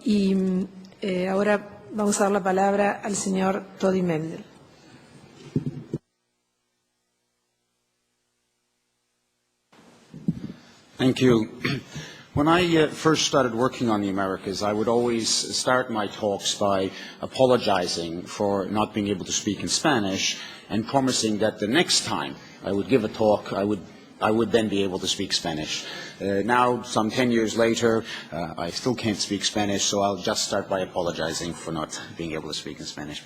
y ahora vamos a dar la palabra al señor Toby Mendel. Thank you. When I first started working on the Americas, I would always start my talks by apologizing for not being able to speak in Spanish and promising that the next time I would give a talk, I would then be able to speak Spanish. Now, some 10 years later, I still can't speak Spanish, so I'll just start by apologizing for not being able to speak in Spanish.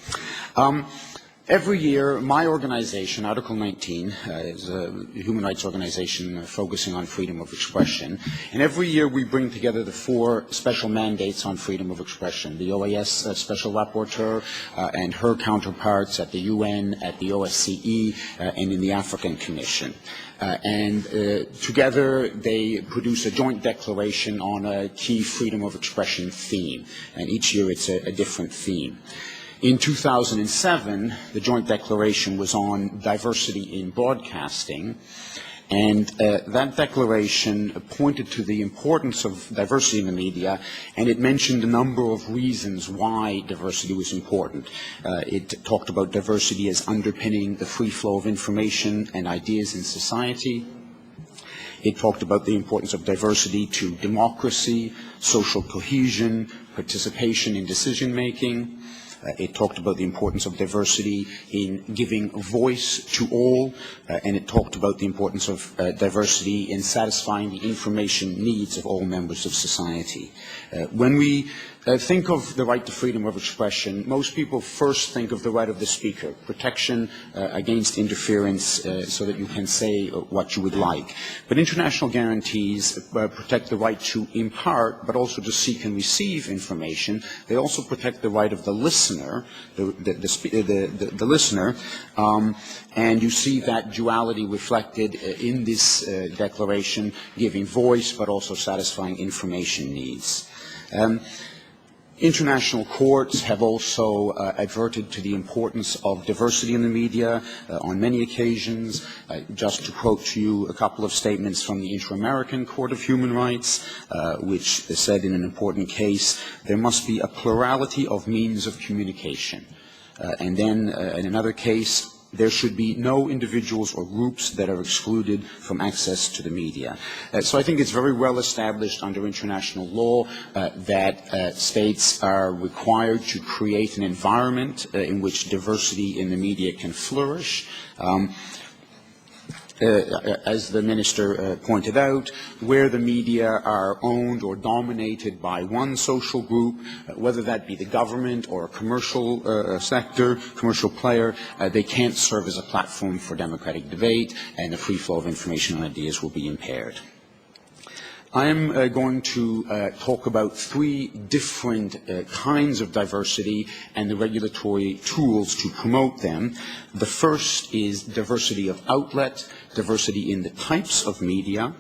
Every year, my organization, Article 19, is a human rights organization focusing on freedom of expression. And every year we bring together the 4 special mandates on freedom of expression, the OAS Special Rapporteur and her counterparts at the UN, at the OSCE, and in the African Commission. Together they produce a joint declaration on a key freedom of expression theme. And each year it's a different theme. In 2007, the joint declaration was on diversity in broadcasting, and that declaration pointed to the importance of diversity in the media, and it mentioned a number of reasons why diversity was important. It talked about diversity as underpinning the free flow of information and ideas in society. It talked about the importance of diversity to democracy, social cohesion, participation in decision-making. It talked about the importance of diversity in giving voice to all, and it talked about the importance of diversity in satisfying the information needs of all members of society. When we think of the right to freedom of expression, most people first think of the right of the speaker, protection against interference so that you can say what you would like. But international guarantees protect the right to impart, but also to seek and receive information. They also protect the right of the listener, the listener, and you see that duality reflected in this declaration, giving voice, but also satisfying information needs. International courts have also adverted to the importance of diversity in the media on many occasions. Just to quote to you a couple of statements from the Inter-American Court of Human Rights, which said in an important case, there must be a plurality of means of communication. And then in another case, there should be no individuals or groups that are excluded from access to the media. So I think it's very well established under international law that states are required to create an environment in which diversity in the media can flourish. As the Minister pointed out, where the media are owned or dominated by one social group, whether that be the government or a commercial sector, commercial player, they can't serve as a platform for democratic debate, and the free flow of information and ideas will be impaired. I am going to talk about 3 different kinds of diversity and the regulatory tools to promote them. The first is diversity of outlet, diversity in the types of media.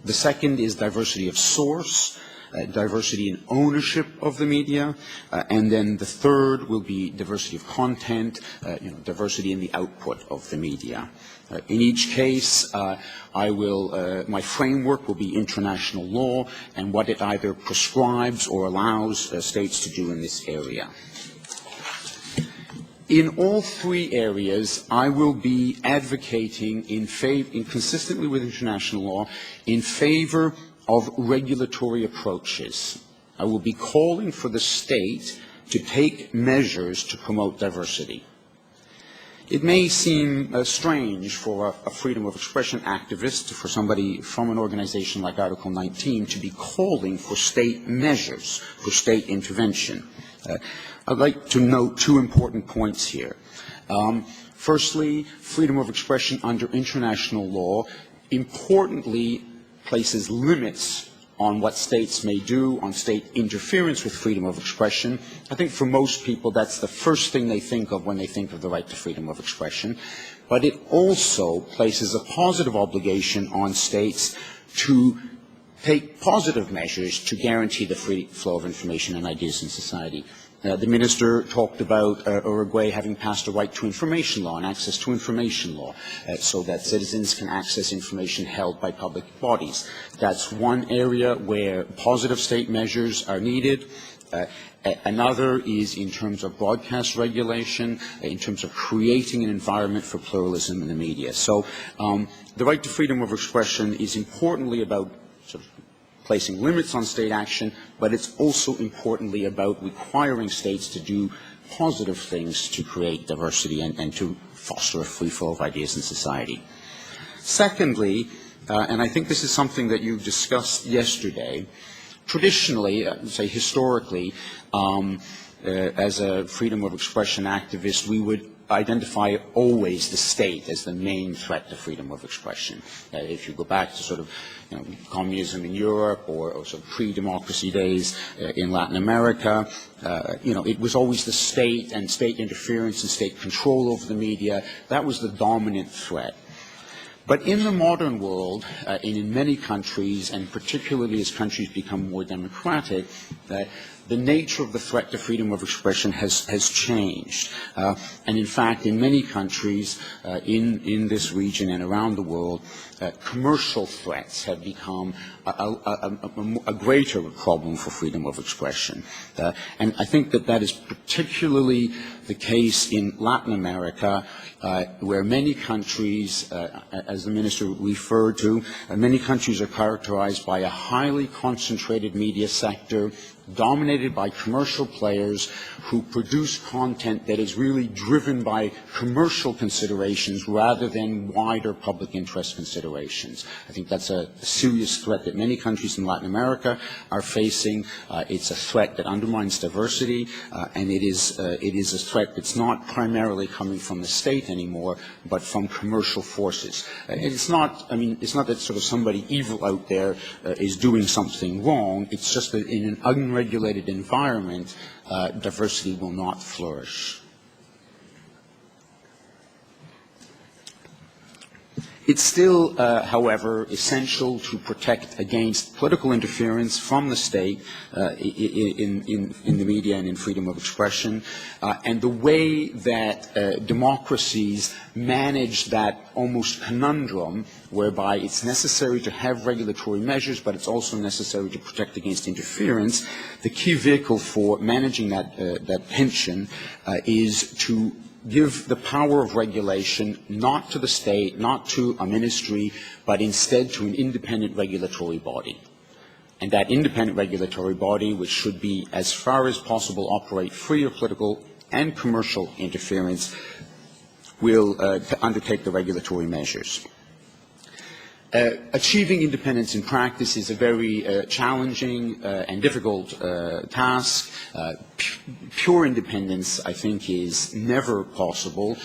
The second is diversity of source, diversity in ownership of the media, and then the third will be diversity of content, diversity in the output of the media. In each case, my framework will be international law and what it either prescribes or allows states to do in this area. In all 3 areas, I will be advocating consistently with international law, in favor of regulatory approaches. I will be calling for the state to take measures to promote diversity. It may seem strange for a freedom of expression activist, for somebody from an organization like Article 19, to be calling for state measures, for state intervention. I'd like to note 2 important points here. Firstly, freedom of expression under international law importantly places limits on what states may do, on state interference with freedom of expression. I think for most people that's the first thing they think of when they think of the right to freedom of expression. But it also places a positive obligation on states to take positive measures to guarantee the free flow of information and ideas in society. The Minister talked about Uruguay having passed a right to information law and access to information law so that citizens can access information held by public bodies. That's one area where positive state measures are needed. Another is in terms of broadcast regulation, in terms of creating an environment for pluralism in the media. So the right to freedom of expression is importantly about sort of placing limits on state action, but it's also importantly about requiring states to do positive things to create diversity and to foster a free flow of ideas in society. Secondly, and I think this is something that you discussed yesterday, traditionally, say historically, as a freedom of expression activist, we would identify always the state as the main threat to freedom of expression. If you go back to sort of communism in Europe or sort of pre-democracy days in Latin America, it was always the state and state interference and state control over the media. That was the dominant threat. But in the modern world, and in many countries, and particularly as countries become more democratic, the nature of the threat to freedom of expression has changed. And in fact, in many countries in this region and around the world, commercial threats have become a greater problem for freedom of expression. And I think that is particularly the case in Latin America, where many countries, as the Minister referred to, many countries are characterized by a highly concentrated media sector dominated by commercial players who produce content that is really driven by commercial considerations rather than wider public interest considerations. I think that's a serious threat that many countries in Latin America are facing. It's a threat that undermines diversity, and it is a threat that's not primarily coming from the state anymore, but from commercial forces. It's not that sort of somebody evil out there is doing something wrong. It's just that in an unregulated environment, diversity will not flourish. It's still, however, essential to protect against political interference from the state in the media and in freedom of expression. And the way that democracies manage that almost conundrum whereby it's necessary to have regulatory measures, but it's also necessary to protect against interference, the key vehicle for managing that tension is to give the power of regulation not to the state, not to a ministry, but instead to an independent regulatory body. And that independent regulatory body, which should be, as far as possible, operate free of political and commercial interference, will undertake the regulatory measures. Achieving independence in practice is a very challenging and difficult task. Pure independence, I think, is never possible.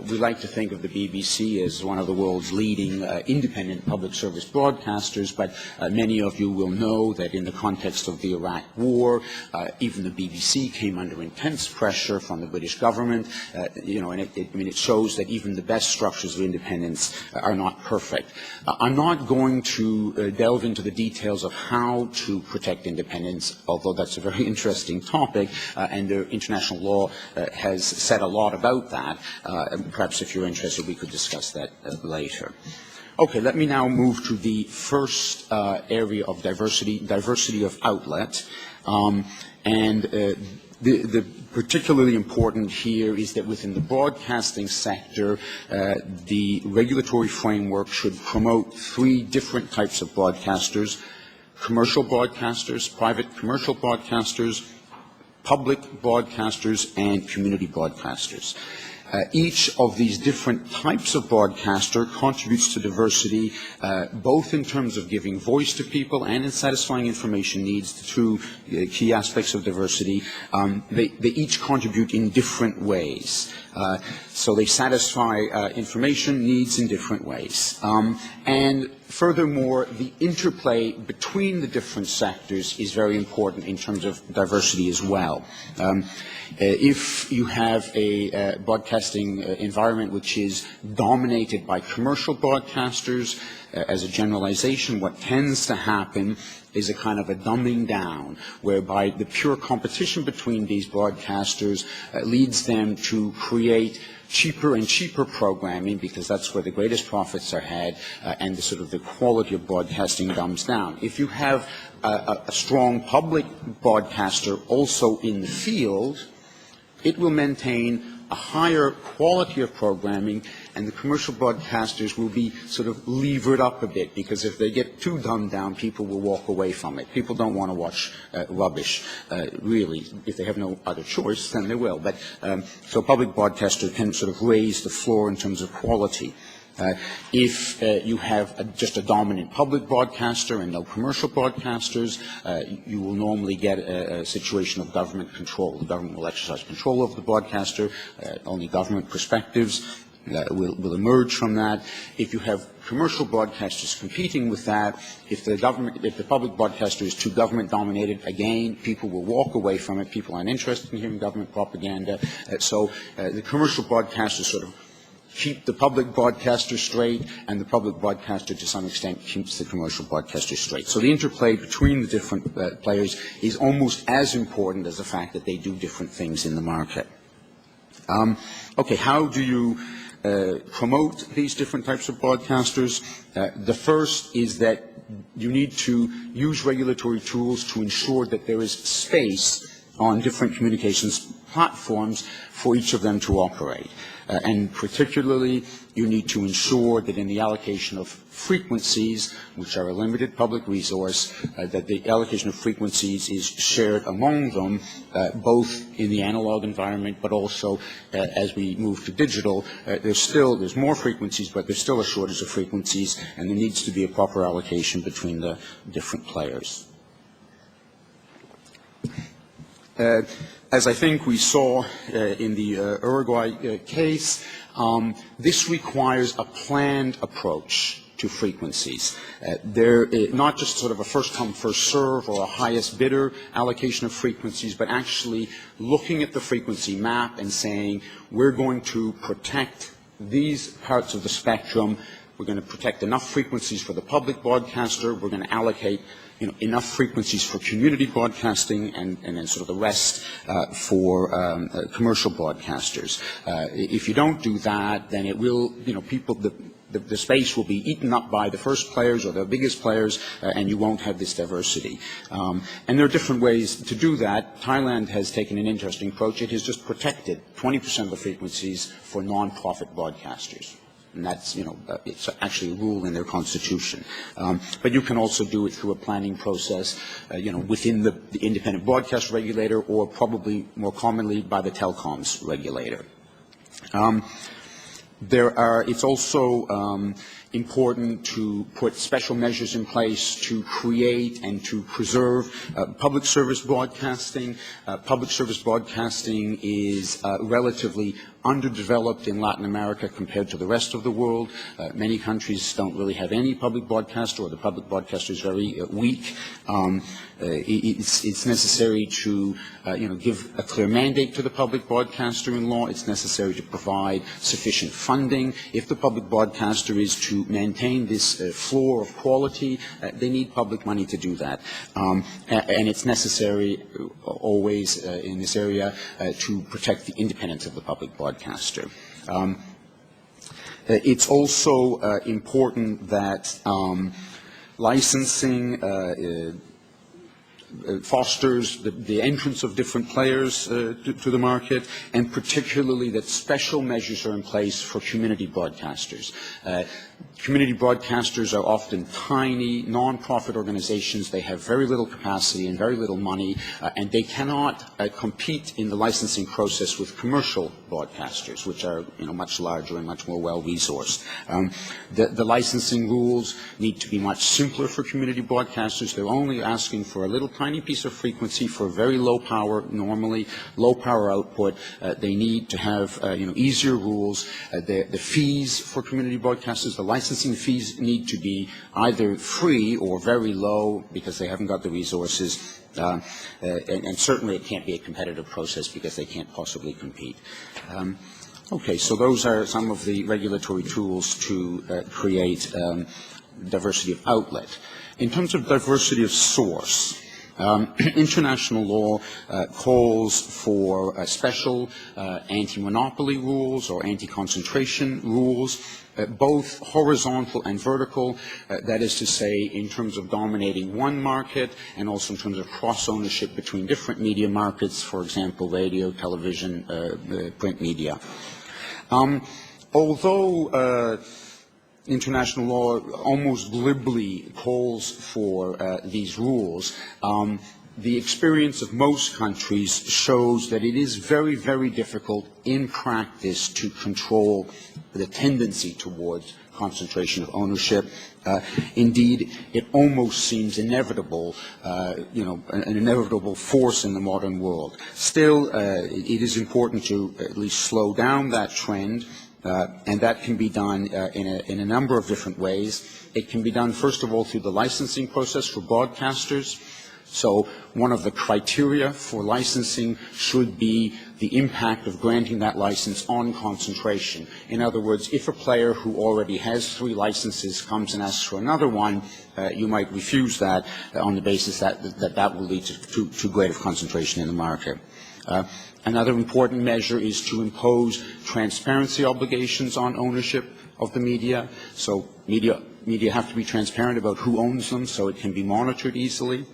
We like to think of the BBC as one of the world's leading independent public service broadcasters, but many of you will know that in the context of the Iraq War, even the BBC came under intense pressure from the British government, and it shows that even the best structures of independence are not perfect. I'm not going to delve into the details of how to protect independence, although that's a very interesting topic, and the international law has said a lot about that. Perhaps if you're interested, we could discuss that later. Okay, let me now move to the first area of diversity of outlet. The particularly important here is that within the broadcasting sector, the regulatory framework should promote three different types of broadcasters: commercial broadcasters, private commercial broadcasters, public broadcasters, and community broadcasters. Each of these different types of broadcaster contributes to diversity, both in terms of giving voice to people and in satisfying information needs, the two key aspects of diversity. They each contribute in different ways. So they satisfy information needs in different ways. And furthermore, the interplay between the different sectors is very important in terms of diversity as well. If you have a broadcast broadcasting environment which is dominated by commercial broadcasters. As a generalization, what tends to happen is a kind of a dumbing down, whereby the pure competition between these broadcasters leads them to create cheaper and cheaper programming, because that's where the greatest profits are had, and the quality of broadcasting dumbs down. If you have a strong public broadcaster also in the field, it will maintain a higher quality of programming, and the commercial broadcasters will be sort of levered up a bit, because if they get too dumbed down, people will walk away from it. People don't want to watch rubbish, really. If they have no other choice, then they will. But so public broadcasters can sort of raise the floor in terms of quality. If you have just a dominant public broadcaster and no commercial broadcasters, you will normally get a situation of government control. The government will exercise control over the broadcaster. Only government perspectives will emerge from that. If you have commercial broadcasters competing with that, if the public broadcaster is too government dominated, again, people will walk away from it. People aren't interested in hearing government propaganda. So the commercial broadcasters sort of keep the public broadcaster straight, and the public broadcaster to some extent keeps the commercial broadcaster straight. So the interplay between the different players is almost as important as the fact that they do different things in the market. Okay, how do you promote these different types of broadcasters? The first is that you need to use regulatory tools to ensure that there is space on different communications platforms for each of them to operate. And particularly, you need to ensure that in the allocation of frequencies, which are a limited public resource, that the allocation of frequencies is shared among them, both in the analog environment, but also as we move to digital. There's more frequencies, but there's still a shortage of frequencies, and there needs to be a proper allocation between the different players. As I think we saw in the Uruguay case, this requires a planned approach to frequencies. Not just sort of a first-come, first-serve or a highest bidder allocation of frequencies, but actually looking at the frequency map and saying, we're going to protect these parts of the spectrum. We're going to protect enough frequencies for the public broadcaster. We're going to allocate enough frequencies for community broadcasting, and then sort of the rest for commercial broadcasters. If you don't do that, then it will, the space will be eaten up by the first players or the biggest players, and you won't have this diversity. And there are different ways to do that. Thailand has taken an interesting approach. It has just protected 20% of the frequencies for non-profit broadcasters. And that's, it's actually a rule in their constitution. But you can also do it through a planning process, within the independent broadcast regulator, or probably more commonly by the telecoms regulator. It's also important to put special measures in place to create and to preserve public service broadcasting. Public service broadcasting is relatively underdeveloped in Latin America compared to the rest of the world. Many countries don't really have any public broadcaster, or the public broadcaster is very weak. It's necessary to give a clear mandate to the public broadcaster in law. It's necessary to provide sufficient funding. If the public broadcaster is to maintain this floor of quality, they need public money to do that. And it's necessary always in this area to protect the independence of the public broadcaster. It's also important that licensing fosters the entrance of different players to the market, and particularly that special measures are in place for community broadcasters. Community broadcasters are often tiny, non-profit organizations. They have very little capacity and very little money, and they cannot compete in the licensing process with commercial broadcasters, which are much larger and much more well-resourced. The licensing rules need to be much simpler for community broadcasters. They're only asking for a little tiny piece of frequency for very low power, normally low power output. They need to have easier rules. The fees for community broadcasters, the licensing fees need to be either free or very low because they haven't got the resources. And certainly it can't be a competitive process because they can't possibly compete. Okay, so those are some of the regulatory tools to create diversity of outlet. In terms of diversity of source, international law calls for special anti-monopoly rules or anti-concentration rules, both horizontal and vertical, that is to say in terms of dominating one market and also in terms of cross-ownership between different media markets, for example, radio, television, print media. Although international law almost glibly calls for these rules, the experience of most countries shows that it is very, very difficult in practice to control the tendency towards concentration of ownership. Indeed, it almost seems inevitable, an inevitable force in the modern world. Still, it is important to at least slow down that trend. And that can be done in a number of different ways. It can be done, first of all, through the licensing process for broadcasters. So one of the criteria for licensing should be the impact of granting that license on concentration. In other words, if a player who already has 3 licenses comes and asks for another one, you might refuse that on the basis that will lead to greater concentration in the market. Another important measure is to impose transparency obligations on ownership of the media. So media have to be transparent about who owns them so it can be monitored easily.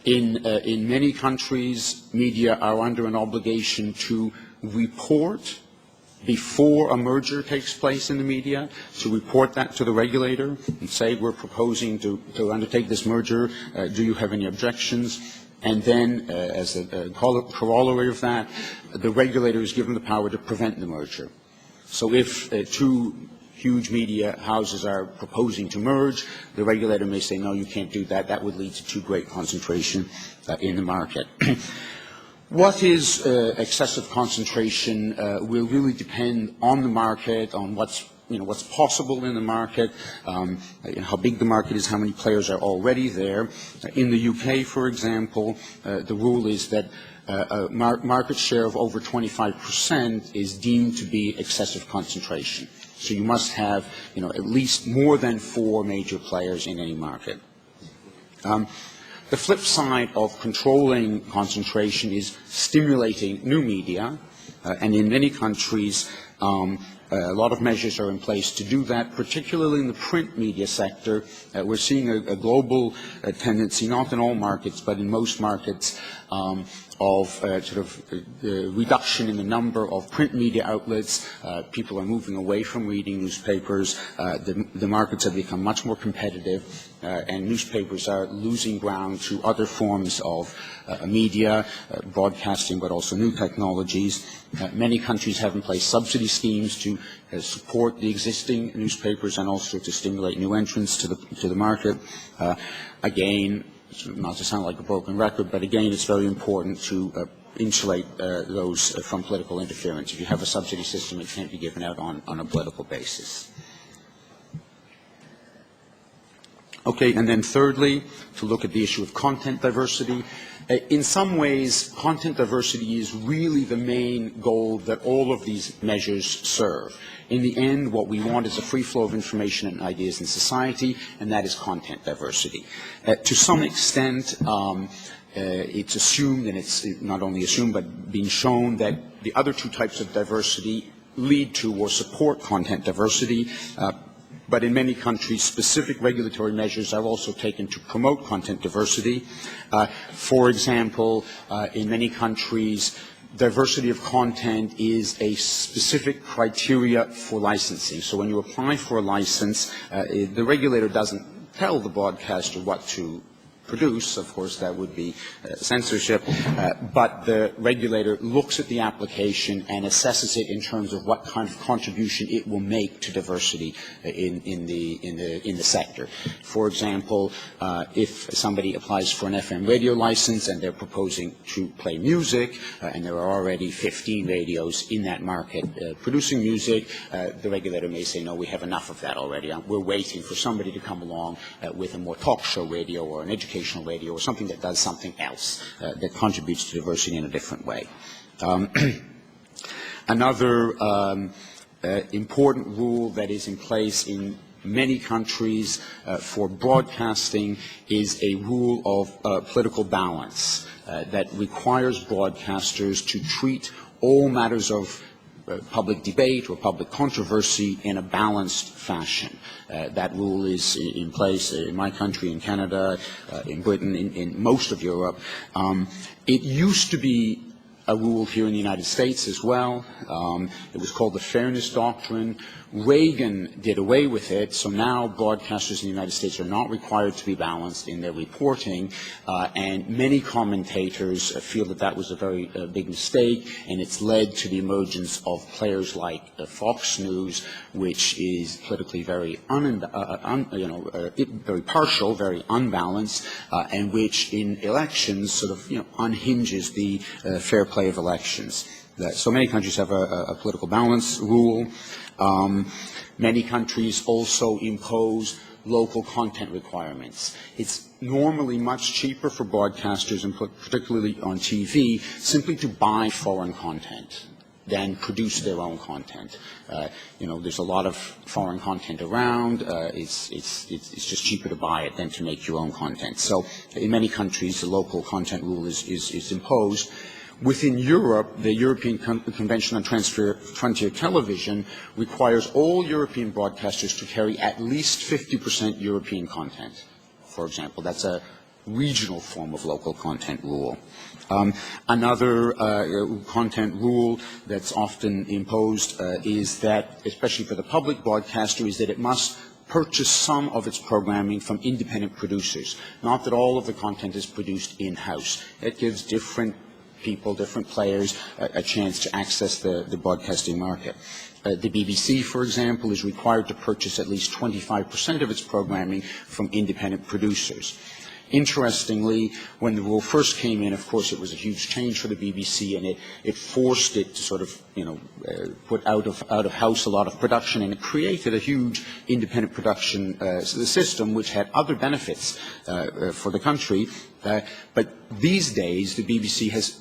In many countries, media are under an obligation to report before a merger takes place in the media, to report that to the regulator and say, we're proposing to undertake this merger, do you have any objections? And then, as a corollary of that, the regulator is given the power to prevent the merger. So if 2 huge media houses are proposing to merge, the regulator may say, no, you can't do that. That would lead to too great concentration in the market. What is excessive concentration will really depend on the market, on what's possible in the market, how big the market is, how many players are already there. In the UK, for example, the rule is that a market share of over 25% is deemed to be excessive concentration. So you must have, at least more than 4 major players in any market. The flip side of controlling concentration is stimulating new media, and in many countries, a lot of measures are in place to do that, particularly in the print media sector. We're seeing a global tendency, not in all markets, but in most markets, of reduction in the number of print media outlets. People are moving away from reading newspapers. The markets have become much more competitive, and newspapers are losing ground to other forms of media, broadcasting, but also new technologies. Many countries have in place subsidy schemes to support the existing newspapers and also to stimulate new entrants to the market. Again, not to sound like a broken record, but again, it's very important to insulate those from political interference. If you have a subsidy system, it can't be given out on a political basis. Okay, and then thirdly, to look at the issue of content diversity. In some ways, content diversity is really the main goal that all of these measures serve. In the end, what we want is a free flow of information and ideas in society, and that is content diversity. To some extent, it's assumed, and it's not only assumed, but being shown that the other 2 types of diversity lead to or support content diversity. But in many countries, specific regulatory measures are also taken to promote content diversity. For example, in many countries, diversity of content is a specific criteria for licensing. So when you apply for a license, the regulator doesn't tell the broadcaster what to produce. Of course, that would be censorship. But the regulator looks at the application and assesses it in terms of what kind of contribution it will make to diversity in the sector. For example, if somebody applies for an FM radio license and they're proposing to play music, and there are already 15 radios in that market producing music, the regulator may say, no, we have enough of that already. We're waiting for somebody to come along with a more talk show radio or an education educational radio, or something that does something else that contributes to diversity in a different way. Another important rule that is in place in many countries for broadcasting is a rule of political balance that requires broadcasters to treat all matters of public debate or public controversy in a balanced fashion. That rule is in place in my country, in Canada, in Britain, in most of Europe. It used to be a rule here in the United States as well. It was called the Fairness Doctrine. Reagan did away with it, so now broadcasters in the United States are not required to be balanced in their reporting, and many commentators feel that that was a very big mistake, and it's led to the emergence of players like Fox News, which is politically very very partial, very unbalanced, and which in elections sort of unhinges the fair play of elections. So many countries have a political balance rule. Many countries also impose local content requirements. It's normally much cheaper for broadcasters, and particularly on TV, simply to buy foreign content than produce their own content. There's a lot of foreign content around. It's just cheaper to buy it than to make your own content. So in many countries, the local content rule is imposed. Within Europe, the European Convention on Frontier Television requires all European broadcasters to carry at least 50% European content, for example. That's a regional form of local content rule. Another content rule that's often imposed is that, especially for the public broadcaster, is that it must purchase some of its programming from independent producers. Not that all of the content is produced in-house. It gives different people, different players, a chance to access the broadcasting market. The BBC, for example, is required to purchase at least 25% of its programming from independent producers. Interestingly, when the rule first came in, of course, it was a huge change for the BBC, and it forced it to sort of, put out of house a lot of production, and it created a huge independent production system, which had other benefits for the country. But these days, the BBC has,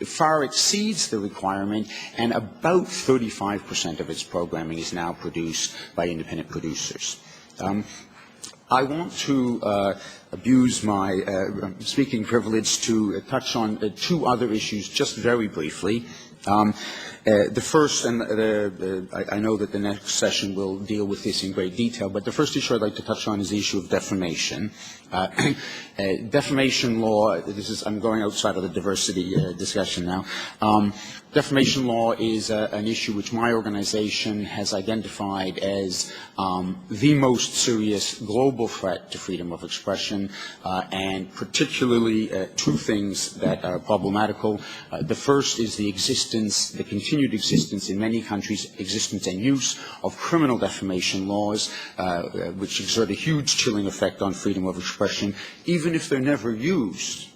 far exceeds the requirement, and about 35% of its programming is now produced by independent producers. I want to abuse my speaking privilege to touch on two other issues just very briefly. The first, and I know that the next session will deal with this in great detail, but the first issue I'd like to touch on is the issue of defamation. Defamation law, I'm going outside of the diversity discussion now. Defamation law is an issue which my organization has identified as the most serious global threat to freedom of expression, and particularly two things that are problematical. The first is the continued existence in many countries, existence and use of criminal defamation laws, which exert a huge chilling effect on freedom of expression, even if they're never used.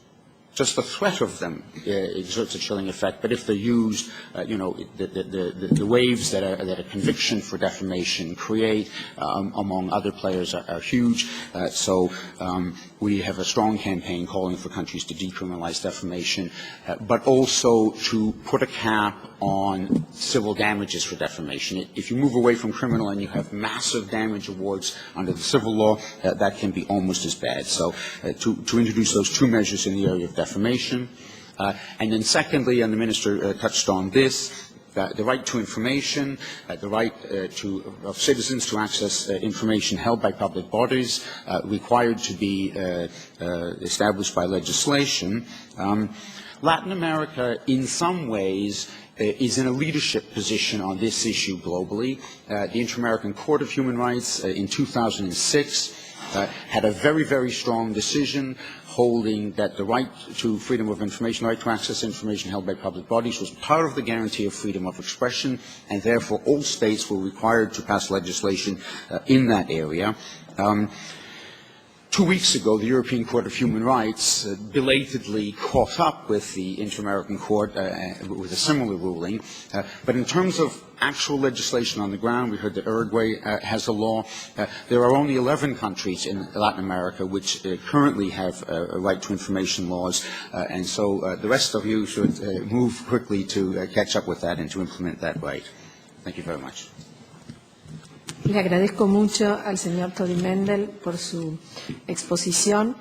Just the threat of them exerts a chilling effect, but if they're used, the waves that a conviction for defamation create among other players are huge. So we have a strong campaign calling for countries to decriminalize defamation, but also to put a cap on civil damages for defamation. If you move away from criminal and you have massive damage awards under the civil law, that can be almost as bad. So to introduce those two measures in the area of defamation. And then secondly, and the Minister touched on this, the right to information, the right of citizens to access information held by public bodies, required to be established by legislation. Latin America, in some ways, is in a leadership position on this issue globally. The Inter-American Court of Human Rights in 2006 had a very, very strong decision holding that the right to freedom of information, the right to access information held by public bodies was part of the guarantee of freedom of expression, and therefore all states were required to pass legislation in that area. 2 weeks ago, the European Court of Human Rights belatedly caught up with the Inter-American Court with a similar ruling. But in terms of actual legislation on the ground, we heard that Uruguay has a law. There are only 11 countries in Latin America which currently have right to information laws, and so the rest of you should move quickly to catch up with that and to implement that right. Thank you very much. Le agradezco mucho al señor Toby Mendel por su exposición.